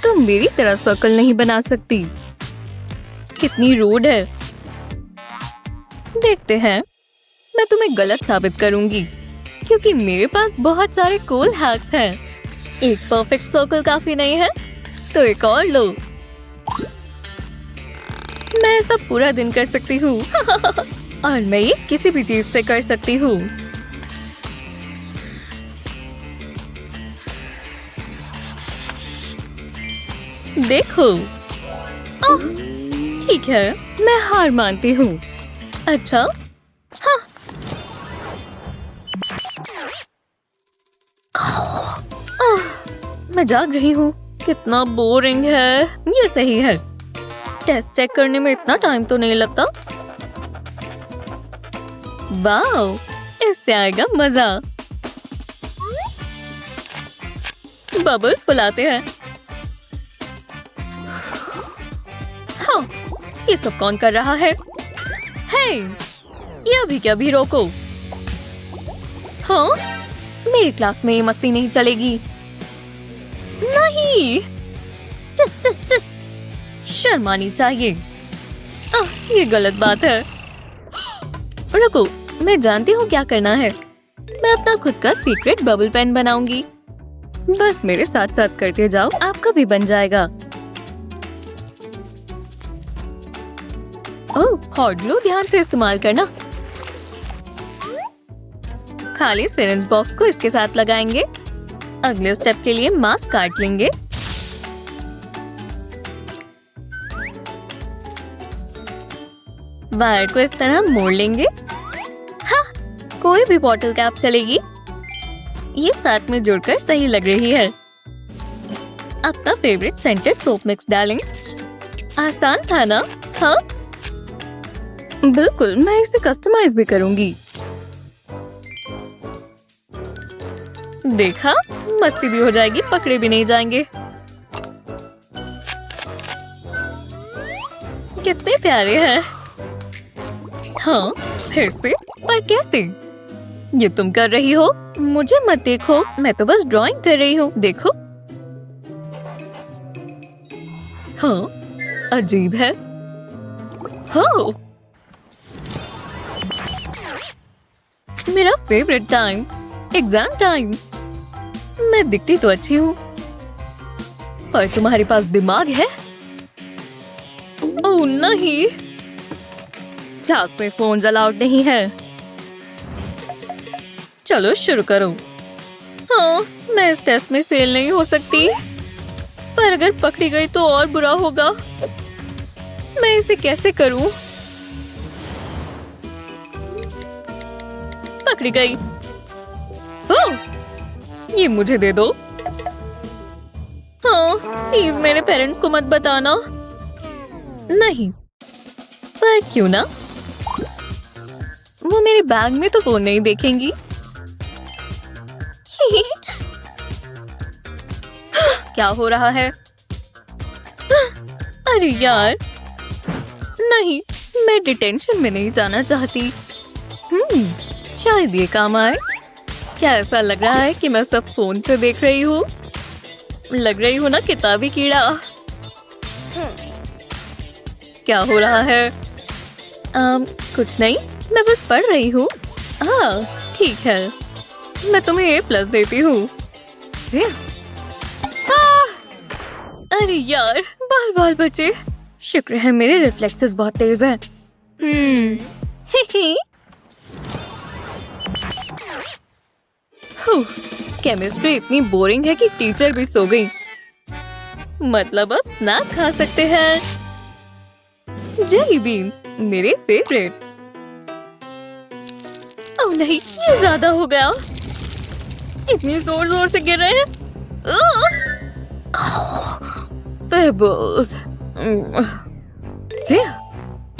तुम मेरी तरह सर्कल नहीं बना सकती। कितनी रूड है। देखते हैं, मैं तुम्हें गलत साबित करूंगी क्योंकि मेरे पास बहुत सारे कूल हैक्स हैं। एक परफेक्ट सर्कल काफी नहीं है तो एक और लो। मैं ऐसा पूरा दिन कर सकती हूँ और मैं ये किसी भी चीज से कर सकती हूँ। देखो। ठीक है, मैं हार मानती हूँ। अच्छा, हाँ। मैं जाग रही हूँ। कितना बोरिंग है। ये सही है। टेस्ट चेक करने में इतना टाइम तो नहीं लगता। वाओ, इससे आएगा मजा। बबल्स फुलाते हैं। हाँ, ये सब कौन कर रहा है? हे, ये अभी क्या भी रोको। हाँ, मेरी क्लास में ये मस्ती नहीं चलेगी। नहीं, जस जस जस शर्म आनी चाहिए। ये गलत बात है। रुको, मैं जानती हूँ क्या करना है। मैं अपना खुद का सीक्रेट बबल पेन बनाऊंगी। बस मेरे साथ साथ करते जाओ, आपका भी बन जाएगा। ओह, हॉट ग्लू ध्यान से इस्तेमाल करना। खाली सिरिंज बॉक्स को इसके साथ लगाएंगे। अगले स्टेप के लिए मास्क काट लेंगे। वायर को इस तरह मोड़ लेंगे। हाँ, कोई भी बॉटल कैप चलेगी। ये साथ में जुड़कर सही लग रही है। अपना फेवरेट सेंटेड सोप मिक्स डालें। आसान था ना? हाँ, बिल्कुल। मैं इसे कस्टमाइज भी करूंगी। देखा, मस्ती भी हो जाएगी, पकड़े भी नहीं जाएंगे। कितने प्यारे हैं। हाँ, फिर से, पर कैसे? ये तुम कर रही हो? मुझे मत देखो, मैं तो बस ड्राइंग कर रही हूँ। देखो। हाँ, अजीब है। हो, मेरा फेवरेट टाइम, एग्जाम टाइम। मैं दिखती तो अच्छी हूँ, पर तुम्हारे पास दिमाग है? ओह नहीं, क्लास में फोन अलाउड नहीं है। चलो शुरू करो। हाँ, मैं इस टेस्ट में फेल नहीं हो सकती, पर अगर पकड़ी गई तो और बुरा होगा। मैं इसे कैसे करूं? पकड़ी गई। ओह, ये मुझे दे दो। हाँ, प्लीज मेरे पेरेंट्स को मत बताना। नहीं, पर क्यों ना? वो मेरे बैग में तो फोन नहीं देखेंगी। क्या हो रहा है? अरे यार, नहीं, मैं डिटेंशन में नहीं जाना चाहती। शायद ये काम आए। क्या ऐसा लग रहा है कि मैं सब फोन से देख रही हूँ? लग रही हूँ ना किताबी कीड़ा। क्या हो रहा है? कुछ नहीं, मैं बस पढ़ रही हूँ। ठीक है, मैं तुम्हें A+ देती हूँ। अरे यार, बाल बाल बचे। शुक्र है मेरे रिफ्लेक्सेस बहुत तेज हैं। केमिस्ट्री इतनी बोरिंग है कि टीचर भी सो गई। मतलब अब स्नैक खा सकते हैं। जेली बीन्स, मेरे फेवरेट। ओह नहीं, ये ज्यादा हो गया। इतनी जोर जोर से गिर रहे हैं। पेबल्स।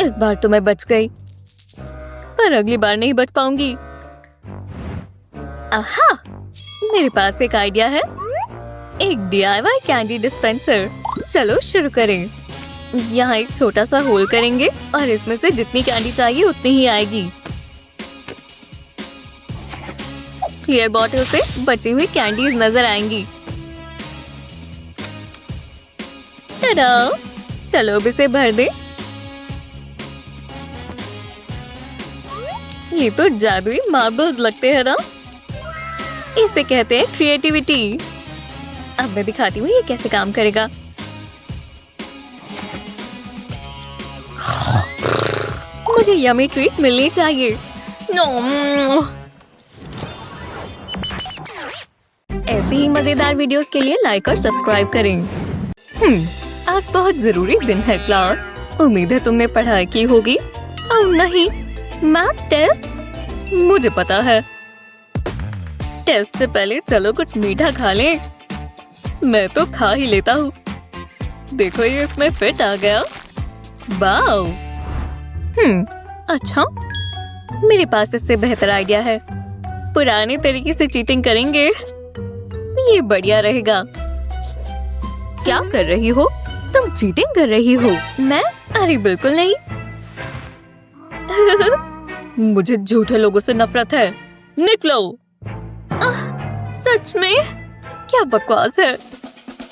इस बार तो मैं बच गई, पर अगली बार नहीं बच पाऊंगी। आहा, मेरे पास एक आइडिया है। एक DIY कैंडी डिस्पेंसर। चलो शुरू करें। यहाँ एक छोटा सा होल करेंगे और इसमें से जितनी कैंडी चाहिए उतनी ही आएगी। क्लियर बॉटल से बची हुई कैंडीज नजर आएंगी। टाडा! चलो अब इसे भर दे। ये तो जादुई मार्बल्स लगते हैं ना? इसे कहते हैं क्रिएटिविटी। अब मैं दिखाती हूँ ये कैसे काम करेगा। मुझे यमी ट्रीट मिलनी चाहिए। नो। ऐसी ही मजेदार वीडियोस के लिए लाइक और सब्सक्राइब करें। आज बहुत जरूरी दिन है क्लास। उम्मीद है तुमने पढ़ाई की होगी। ओह नहीं, मैथ टेस्ट। मुझे पता है। टेस्ट से पहले चलो कुछ मीठा खा लें। मैं तो खा ही लेता हूँ। देखो ये इसमें फिट आ गया। वाओ। अच्छा, मेरे पास इससे बेहतर आइडिया है। पुराने तरीके से चीटिंग करेंगे। ये बढ़िया रहेगा। क्या कर रही हो तुम? चीटिंग कर रही हो? मैं? अरे बिल्कुल नहीं। मुझे झूठे लोगों से नफरत है। निकलो। सच में? क्या बकवास है।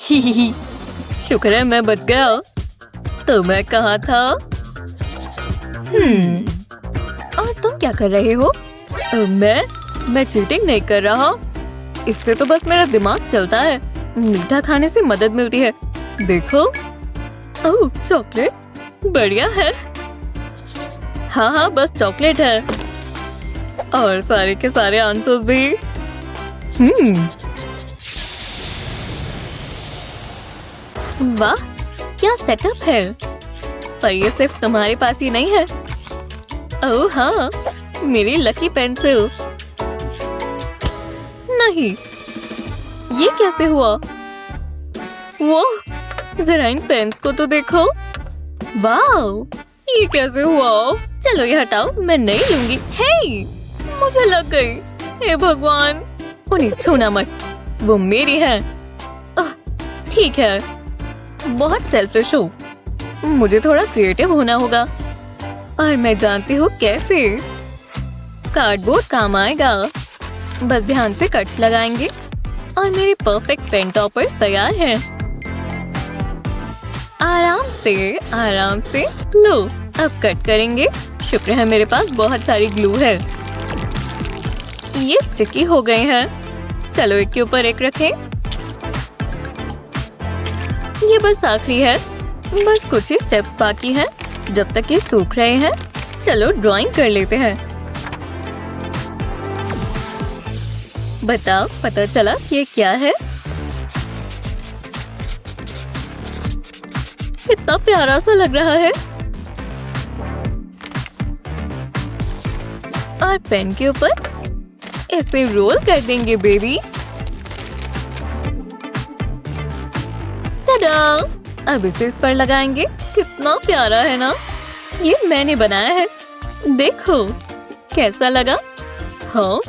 ही। शुक्र है मैं बच गया। तो मैं कहाँ था? और तुम क्या कर रहे हो? मैं चीटिंग नहीं कर रहा। इससे तो बस मेरा दिमाग चलता है। मीठा खाने से मदद मिलती है। देखो। ओह, चॉकलेट बढ़िया है। हाँ, बस चॉकलेट है। और सारे के सारे आंसर्स भी। वाह, क्या सेटअप है। पर ये सिर्फ तुम्हारे पास ही नहीं है। ओह हाँ, मेरी लकी पेंसिल। नहीं, ये कैसे हुआ? वो जरा इन पेन्स को तो देखो। वाओ, ये कैसे हुआ? चलो ये हटाओ, मैं नहीं लूंगी। हे, मुझे लग गई। हे भगवान, उन्हें छूना मत, वो मेरी है। ठीक है, बहुत सेल्फिश हो। मुझे थोड़ा क्रिएटिव होना होगा। और मैं जानती हूँ कैसे। कार्डबोर्ड काम आएगा। बस ध्यान से कट्स लगाएंगे और मेरे परफेक्ट पेन टॉपर्स तैयार हैं। आराम से लो। अब कट करेंगे। शुक्र है मेरे पास बहुत सारी ग्लू है। ये स्टिकी हो गए हैं। चलो एक के ऊपर एक रखें। ये बस आखिरी है। बस कुछ ही स्टेप्स बाकी हैं। जब तक ये सूख रहे हैं, चलो ड्राइंग कर लेते हैं। बताओ, पता चला ये क्या है? कितना प्यारा सा लग रहा है। और पेन के ऊपर इसे रोल कर देंगे बेबी। टाडा! अब इसे इस पर लगाएंगे। कितना प्यारा है ना? ये मैंने बनाया है। देखो कैसा लगा? हाँ,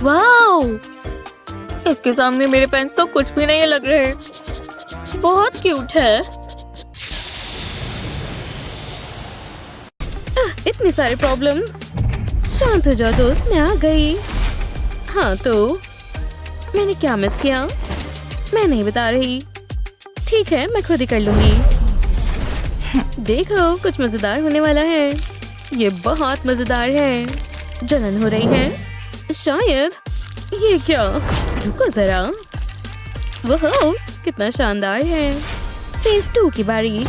वाओ! इसके सामने मेरे पेन्स तो कुछ भी नहीं लग रहे। बहुत क्यूट है। इतनी सारी प्रॉब्लम्स। शांत हो जाओ दोस्त, मैं आ गई। हाँ तो मैंने क्या मिस किया? मैं नहीं बता रही। ठीक है, मैं खुद ही कर लूंगी। देखो, कुछ मजेदार होने वाला है। ये बहुत मजेदार है। जलन हो रही है शायद। ये क्या? रुको जरा। वह कितना शानदार है। फेज 2 की बारी।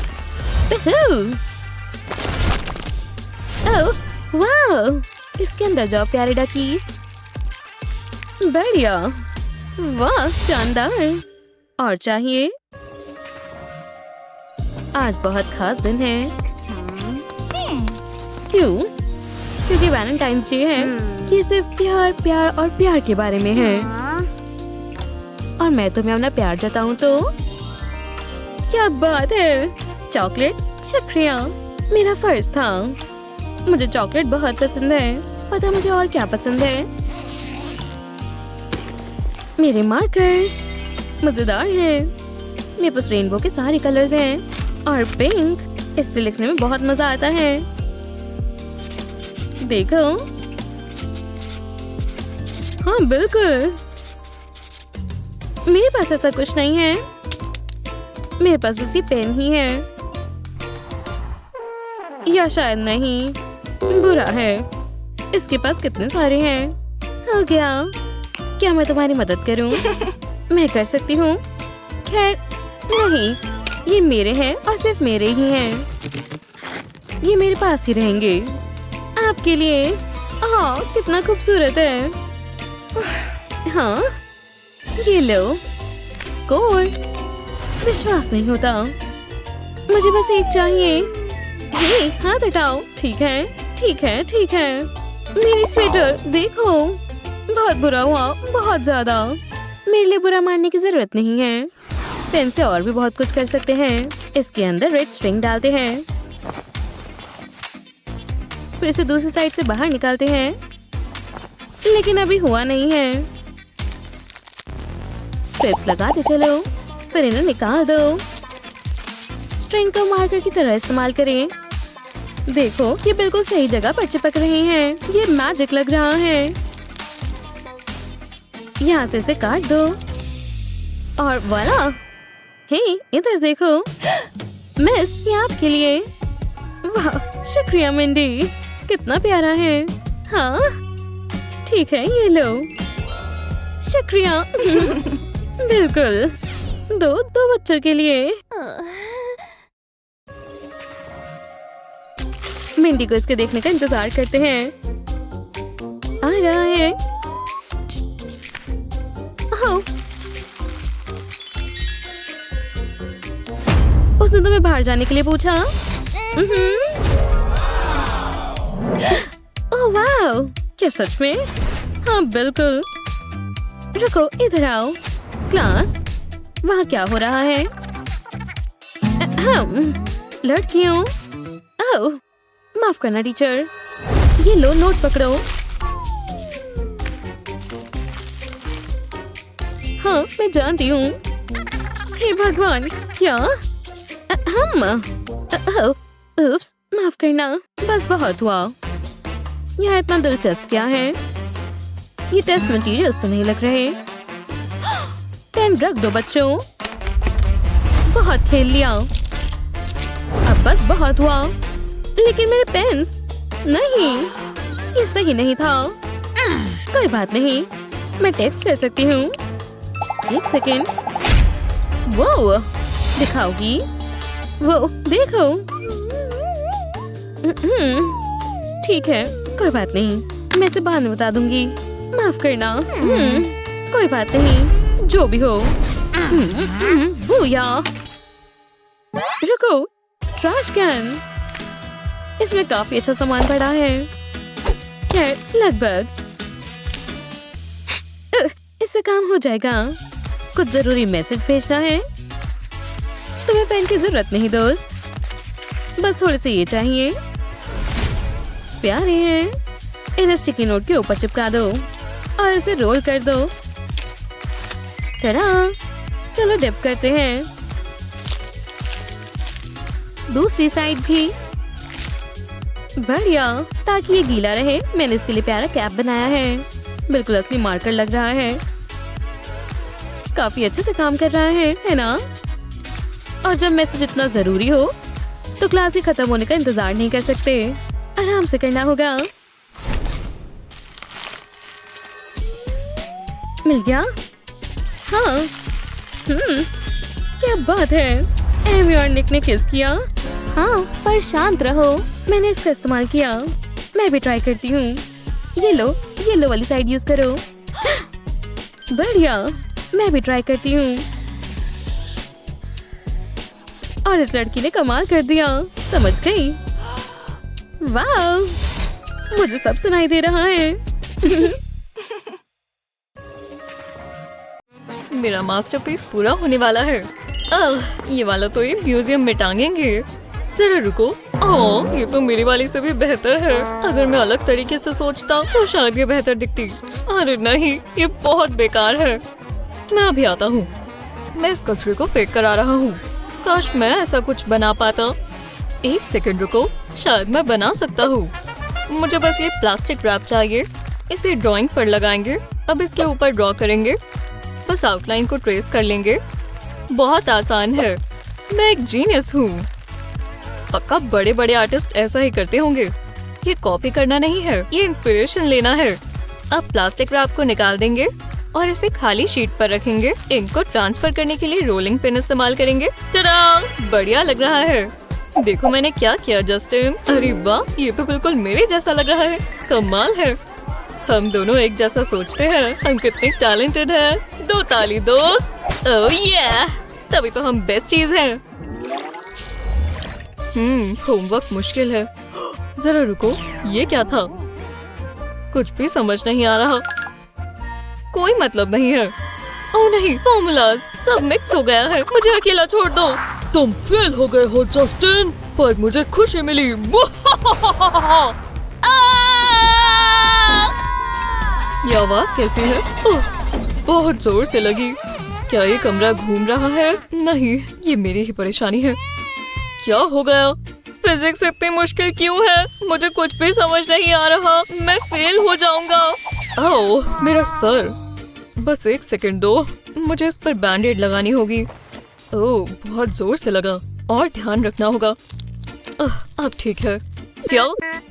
ओह वाह, इसके अंदर जाओ प्यारे डकीज। बढ़िया, वाह शानदार। और चाहिए? आज बहुत खास दिन है। क्यों? क्योंकि वैलेंटाइंस डे है। ये सिर्फ प्यार प्यार और प्यार के बारे में है। और मैं तुम्हें अपना प्यार जताऊं तो? क्या बात है। चॉकलेट? शुक्रिया, मेरा फर्ज था। मुझे चॉकलेट बहुत पसंद है। पता मुझे और क्या पसंद है? मेरे मार्कर्स मजेदार हैं। मेरे पास रेनबो के सारे कलर्स हैं। और पिंक, इससे लिखने में बहुत मजा आता है। देखो। हाँ बिल्कुल। मेरे पास ऐसा कुछ नहीं है। मेरे पास बस ये पेन ही है, या शायद नहीं, बुरा है। इसके पास कितने सारे हैं। हो गया। क्या मैं तुम्हारी मदद करूं? मैं कर सकती हूँ। खैर नहीं, ये मेरे हैं और सिर्फ मेरे ही हैं। ये मेरे पास ही रहेंगे आपके लिए। हाँ, कितना खूबसूरत है। हाँ, ये लो। स्कोर। विश्वास नहीं होता। मुझे बस एक चाहिए। हे, हाथ हटाओ। ठीक है, ठीक है, ठीक है। मेरी स्वेटर देखो। बहुत बुरा हुआ, बहुत ज्यादा। मेरे लिए बुरा मानने की जरूरत नहीं है। पेन से और भी बहुत कुछ कर सकते हैं। इसके अंदर रेड स्ट्रिंग डालते हैं, फिर इसे दूसरी साइड से बाहर निकालते हैं, लेकिन अभी हुआ नहीं है। स्ट्रिप्स लगाते चलो, फिर इन्हें निकाल दो। स्ट्रिंग को मार्कर की तरह इस्तेमाल करें। देखो, ये बिल्कुल सही जगह पर चिपक रही हैं। ये मैजिक लग रहा है। यहाँ से इसे काट दो और वाला। हे, इधर देखो। मिस, ये आपके लिए। वाह, शुक्रिया मिंडी, कितना प्यारा है। हाँ ठीक है, ये लो। शुक्रिया। बिल्कुल, दो बच्चों के लिए। मिंडी को इसके देखने का इंतजार करते हैं। आ रहा है। ओह, उसने तुम्हें बाहर जाने के लिए पूछा? ओह वाह, क्या सच में? हाँ बिल्कुल। रुको, इधर आओ। क्लास, वहाँ क्या हो रहा है? लड़कियों। ओह, माफ करना टीचर। ये लो, नोट पकड़ो। हाँ, मैं जानती हूँ। हे भगवान, क्या? उप्स, माफ करना, बस बहुत हुआ। यहाँ इतना दिलचस्प क्या है? ये टेस्ट मटेरियल्स तो नहीं लग रहे। पेन रख दो बच्चों। बहुत खेल लिया, अब बस बहुत हुआ। लेकिन मेरे पेन्स नहीं, ये सही नहीं था। कोई बात नहीं, मैं टेक्स्ट कर सकती हूँ। एक सेकेंड। वो दिखाओगी? वो देखो। ठीक है, कोई बात नहीं, मैं इसे बाद में बता दूंगी। माफ करना। कोई बात नहीं, जो भी हो। भूया। रुको, ट्रैश कैन। इसमें काफी अच्छा सामान पड़ा है। खैर, लगभग। इससे काम हो जाएगा। कुछ जरूरी मैसेज भेजना है। तुम्हें पेन की जरूरत नहीं दोस्त, बस थोड़े से ये चाहिए। प्यारे हैं। इन्हें स्टिकी नोट के ऊपर चिपका दो और इसे रोल कर दो। चलो डिप करते हैं। दूसरी साइड भी। बढ़िया, ताकि ये गीला रहे, मैंने इसके लिए प्यारा कैप बनाया है। बिल्कुल असली मार्कर लग रहा है। काफी अच्छे से काम कर रहा है ना? और जब मैसेज इतना जरूरी हो तो क्लास ही खत्म होने का इंतजार नहीं कर सकते। आराम से करना होगा। मिल गया? हाँ। क्या बात है। एमी और निक ने किस किया? हाँ, पर शांत रहो, मैंने इसका इस्तेमाल किया। मैं भी ट्राई करती हूँ। ये लो वाली साइड यूज करो। बढ़िया, मैं भी ट्राई करती हूँ। और इस लड़की ने कमाल कर दिया, समझ गई? वाह, मुझे सब सुनाई दे रहा है। मेरा मास्टरपीस पूरा होने वाला है। ये वाला तो ये म्यूजियम में टांगेंगे। जरा रुको। ओह, ये तो मेरी वाली से भी बेहतर है। अगर मैं अलग तरीके से सोचता तो शायद ये बेहतर दिखती। अरे नहीं, ये बहुत बेकार है। मैं अभी आता हूँ। मैं इस कचरे को फेंक कर आ रहा हूँ। काश मैं ऐसा कुछ बना पाता। एक सेकंड रुको, शायद मैं बना सकता हूँ। मुझे बस ये प्लास्टिक रैप चाहिए। इसे ड्राइंग पर लगाएंगे। अब इसके ऊपर ड्रॉ करेंगे। बस आउटलाइन को ट्रेस कर लेंगे। बहुत आसान है। मैं एक जीनियस हूँ। पक्का बड़े बड़े आर्टिस्ट ऐसा ही करते होंगे। ये कॉपी करना नहीं है, ये इंस्पिरेशन लेना है। अब प्लास्टिक रैप को निकाल देंगे और इसे खाली शीट पर रखेंगे। इंक को ट्रांसफर करने के लिए रोलिंग पिन इस्तेमाल करेंगे। टडा! बढ़िया लग रहा है। देखो मैंने क्या किया जस्टिन। अरे वाह, ये तो बिल्कुल मेरे जैसा लग रहा है। कमाल है, हम दोनों एक जैसा सोचते हैं। हम कितने टैलेंटेड हैं। 2 ताली दोस्त। ओह ये, तभी तो हम बेस्ट चीज हैं। होमवर्क मुश्किल है। जरा रुको, ये क्या था? कुछ भी समझ नहीं आ रहा। कोई मतलब नहीं है। ओह नहीं, फॉर्मूलाज सब मिक्स हो गया है। मुझे अकेला छोड़ दो। तुम फेल हो गए हो जस्टिन, पर मुझे खुशी मिली। ये आवाज कैसी है? ओह, बहुत जोर से लगी। क्या ये कमरा घूम रहा है? नहीं, ये मेरी ही परेशानी है। क्या हो गया? फिजिक्स इतनी मुश्किल क्यों है? मुझे कुछ भी समझ नहीं आ रहा। मैं फेल हो जाऊंगा। ओह, मेरा सर। बस 1 सेकंड दो, मुझे इस पर बैंडेड लगानी होगी। ओह, बहुत जोर से लगा और ध्यान रखना होगा। अब ठीक है। क्या?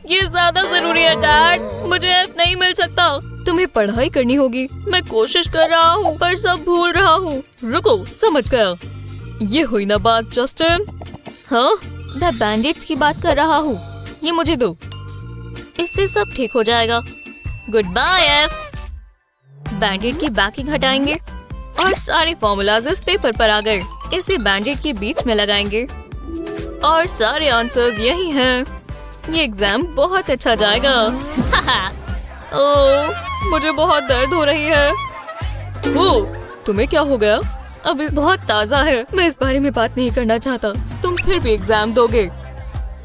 ये ज्यादा जरूरी है डैड। मुझे F नहीं मिल सकता। तुम्हें पढ़ाई करनी होगी। मैं कोशिश कर रहा हूँ पर सब भूल रहा हूँ। रुको, समझ गया। ये हुई ना बात जस्टिन। हाँ, मैं बैंडेड्स की बात कर रहा हूँ। ये मुझे दो, इससे सब ठीक हो जाएगा। Good bye F. बैंडेड की बैकिंग हटाएंगे और सारे फॉर्मूलाज इस पेपर पर आ गए। इसे बैंडेड के बीच में लगाएंगे और सारे आंसर्स यही हैं। ये एग्जाम बहुत अच्छा जाएगा। ओह, मुझे बहुत दर्द हो रही है। ओह, तुम्हें क्या हो गया? अभी बहुत ताज़ा है। मैं इस बारे में बात नहीं करना चाहता। तुम फिर भी एग्जाम दोगे।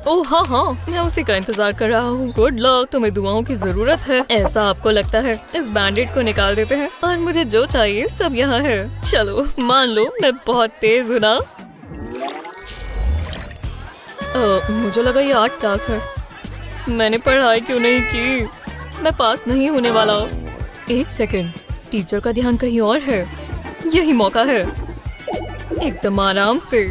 ओह हाँ, मैं उसी का इंतजार कर रहा हूँ। गुड लक, तुम्हें दुआओं की जरूरत है। ऐसा आपको लगता है? इस बैंडेड को निकाल देते हैं और मुझे जो चाहिए सब यहाँ है। चलो मान लो मैं बहुत तेज हूँ ना। मुझे लगा ये आर्ट क्लास है। मैंने पढ़ाई क्यों नहीं की? मैं पास नहीं होने वाला। 1 सेकंड, टीचर का ध्यान कहीं और है। यही मौका है। एकदम आराम से।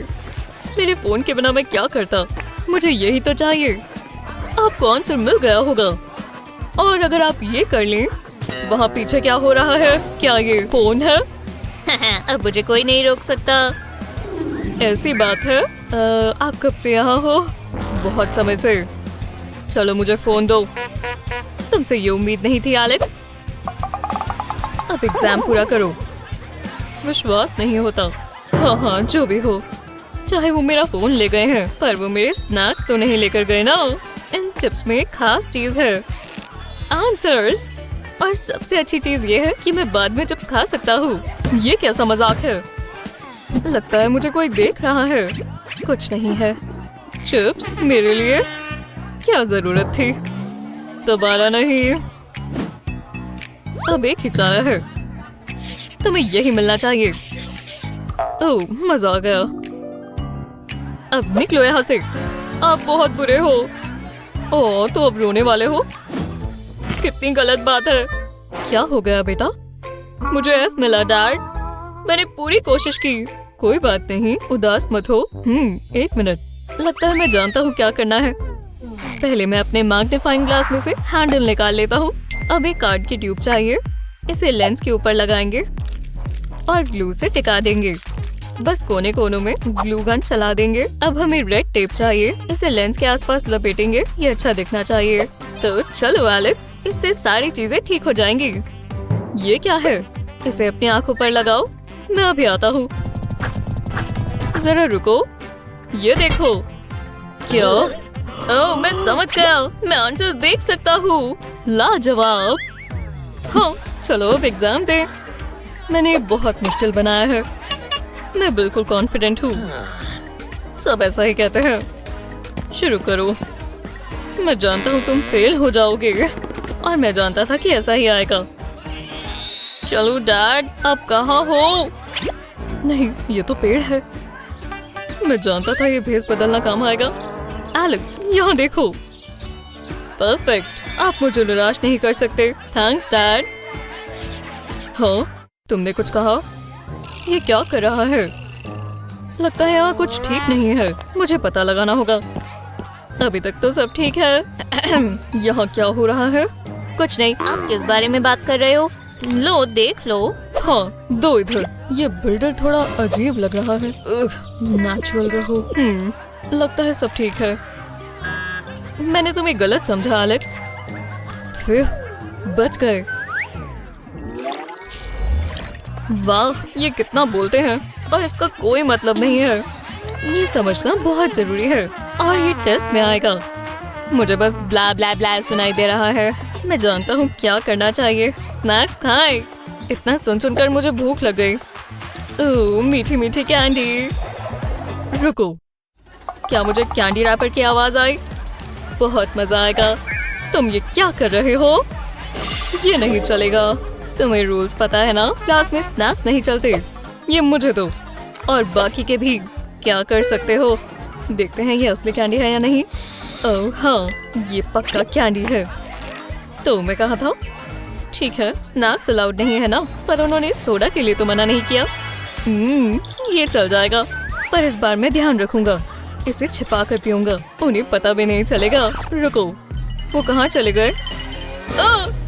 मेरे फोन के बिना मैं क्या करता? मुझे यही तो चाहिए। आपको आंसर मिल गया होगा। और अगर आप ये कर लें, वहाँ पीछे क्या हो रहा है? क्या ये फोन है? अब मुझे कोई नहीं रोक सकता। ऐसी बात है। आप कब से यहाँ हो? बहुत समय से। चलो मुझे फोन दो। तुमसे ये उम्मीद नहीं थी एलेक्स। अब एग्जाम पूरा करो। विश्वास नहीं होता। हाँ, जो भी हो, चाहे वो मेरा फोन ले गए हैं, पर वो मेरे स्नैक्स तो नहीं लेकर गए ना। इन चिप्स में एक खास चीज है, आंसर्स। और सबसे अच्छी चीज ये है कि मैं बाद में चिप्स खा सकता हूँ। ये कैसा मजाक है? लगता है मुझे कोई देख रहा है। कुछ नहीं है। चिप्स मेरे लिए? क्या जरूरत थी? दोबारा नहीं। अब एक ही चारा है। तुम्हें यही मिलना चाहिए। ओह, मजा आ गया। अब निकलो यहाँ से। आप बहुत बुरे हो। ओह, तो अब रोने वाले हो? कितनी गलत बात है। क्या हो गया बेटा? मुझे F मिला डैड। मैंने पूरी कोशिश की। कोई बात नहीं, उदास मत हो। 1 मिनट। लगता है मैं जानता हूँ क्या करना है। पहले मैं अपने मैग्नीफाइंग ग्लास में से हैंडल निकाल लेता हूँ। अब एक कार्ड की ट्यूब चाहिए। इसे लेंस के ऊपर लगाएंगे और ग्लू से टिका देंगे। बस कोने कोनों में ग्लू गन चला देंगे। अब हमें रेड टेप चाहिए। इसे लेंस के आसपास लपेटेंगे। ये अच्छा दिखना चाहिए। तो चलो एलेक्स, इससे सारी चीजें ठीक हो जाएंगी। ये क्या है? इसे अपनी आंखों पर लगाओ। मैं अभी आता हूँ। जरा रुको, ये देखो। क्या? ओह, मैं समझ गया। मैं आंसर्स देख सकता हूँ। लाजवाब। हाँ, चलो अब एग्जाम दे। मैंने बहुत मुश्किल बनाया है। मैं बिल्कुल कॉन्फिडेंट हूँ। सब ऐसा ही कहते हैं। शुरू करो। मैं जानता हूँ तुम फेल हो जाओगे और मैं जानता था कि ऐसा ही आएगा। चलो डैड, आप कहाँ हो? नहीं, ये तो पेड़ है। मैं जानता था ये भेस बदलना काम आएगा। एलेक्स, यहाँ देखो। परफेक्ट। आप मुझे निराश नहीं कर सकते। Thanks dad. हाँ, तुमने कुछ कहा? ये क्या कर रहा है? लगता है यहाँ कुछ ठीक नहीं है, मुझे पता लगाना होगा। अभी तक तो सब ठीक है। यहाँ क्या हो रहा है? कुछ नहीं। आप किस बारे में बात कर रहे हो? लो देख लो। हाँ, दो इधर। ये बिल्डर थोड़ा अजीब लग रहा है। नेचुरल रहो। लगता है सब ठीक है। मैंने तुम्हें गलत समझा एलेक्स। फिर बच गए। वाह, ये कितना बोलते हैं और इसका कोई मतलब नहीं है। ये समझना बहुत जरूरी है और ये टेस्ट में आएगा। मुझे बस ब्ला ब्ला ब्ला सुनाई दे रहा है। मैं जानता हूँ क्या करना चाहिए। स्नैक्स खाएं। इतना सुनकर मुझे भूख लग गई। ओह, मीठी मीठी कैंडी। रुको, क्या मुझे कैंडी रैपर की आवाज आई? बहुत मजा आएगा। तुम ये क्या कर रहे हो? ये नहीं चलेगा। तुम्हें रूल्स पता है ना, क्लास में स्नैक्स नहीं चलते। ये मुझे दो और बाकी के भी। क्या कर सकते हो? देखते हैं ये असली कैंडी है या नहीं। ओह हाँ, ये पक्का कैंडी है। तो मैं कहा था। ठीक है, स्नैक्स अलाउड नहीं है ना, पर उन्होंने सोडा के लिए तो मना नहीं किया। ये चल जाएगा, पर इस बार मैं ध्यान रखूंगा। इसे छिपा कर पीऊंगा, उन्हें पता भी नहीं चलेगा। रुको, वो कहाँ चले गए?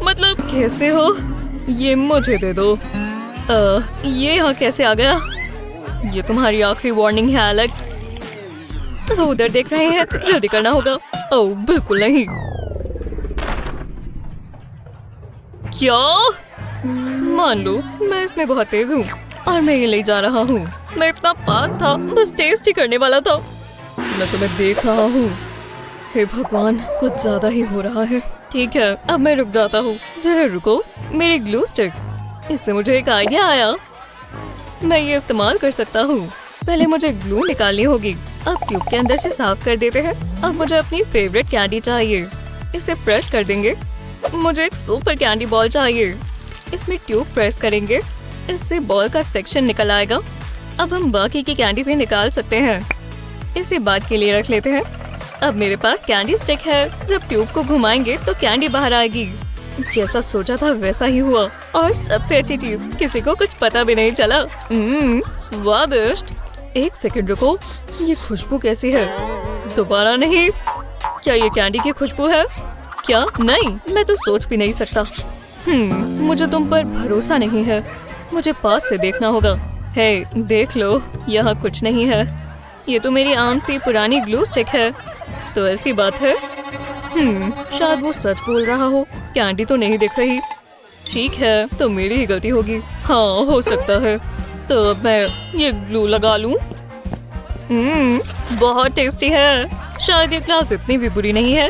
मतलब कैसे हो? ये मुझे दे दो। ये यहाँ कैसे आ गया? ये तुम्हारी आखिरी वार्निंग है एलेक्स। वो उधर देख रहे हैं, जल्दी करना होगा। ओह बिल्कुल नहीं। क्या? मान लो मैं इसमें बहुत तेज हूँ और मैं ये ले जा रहा हूँ। मैं इतना पास था, बस टेस्ट ही करने वाला था। मैं तुम्हें देख रहा हूँ। हे भगवान, कुछ ज्यादा ही हो रहा है। ठीक है, अब मैं रुक जाता हूँ। जरा रुको, मेरी ग्लू स्टिक। इससे मुझे एक आइडिया आया। मैं ये इस्तेमाल कर सकता हूँ। पहले मुझे ग्लू निकालनी होगी। अब ट्यूब के अंदर से साफ कर देते हैं। अब मुझे अपनी फेवरेट कैंडी चाहिए। इसे प्रेस कर देंगे। मुझे एक सुपर कैंडी बॉल चाहिए। इसमें ट्यूब प्रेस करेंगे, इससे बॉल का सेक्शन निकल आएगा। अब हम बाकी की कैंडी भी निकाल सकते हैं। इसे बाद के लिए रख लेते हैं। अब मेरे पास कैंडी स्टिक है। जब ट्यूब को घुमाएंगे तो कैंडी बाहर आएगी। जैसा सोचा था वैसा ही हुआ। और सबसे अच्छी चीज, किसी को कुछ पता भी नहीं चला। स्वादिष्ट। एक सेकंड रुको, ये खुशबू कैसी है? दोबारा नहीं। क्या ये कैंडी की खुशबू है? क्या? नहीं, मैं तो सोच भी नहीं सकता। मुझे तुम पर भरोसा नहीं है। मुझे पास से देखना होगा। हे, देख लो, यहाँ कुछ नहीं है। ये तो मेरी आम सी पुरानी ग्लू स्टिक है। तो ऐसी बात है। शायद वो सच बोल रहा हो। कैंडी तो नहीं दिख रही। ठीक है, तो मेरी ही गलती होगी। हाँ, हो सकता है। तो अब मैं ये ग्लू लगा लूं। बहुत टेस्टी है। शायद ये क्लास इतनी भी बुरी नहीं है।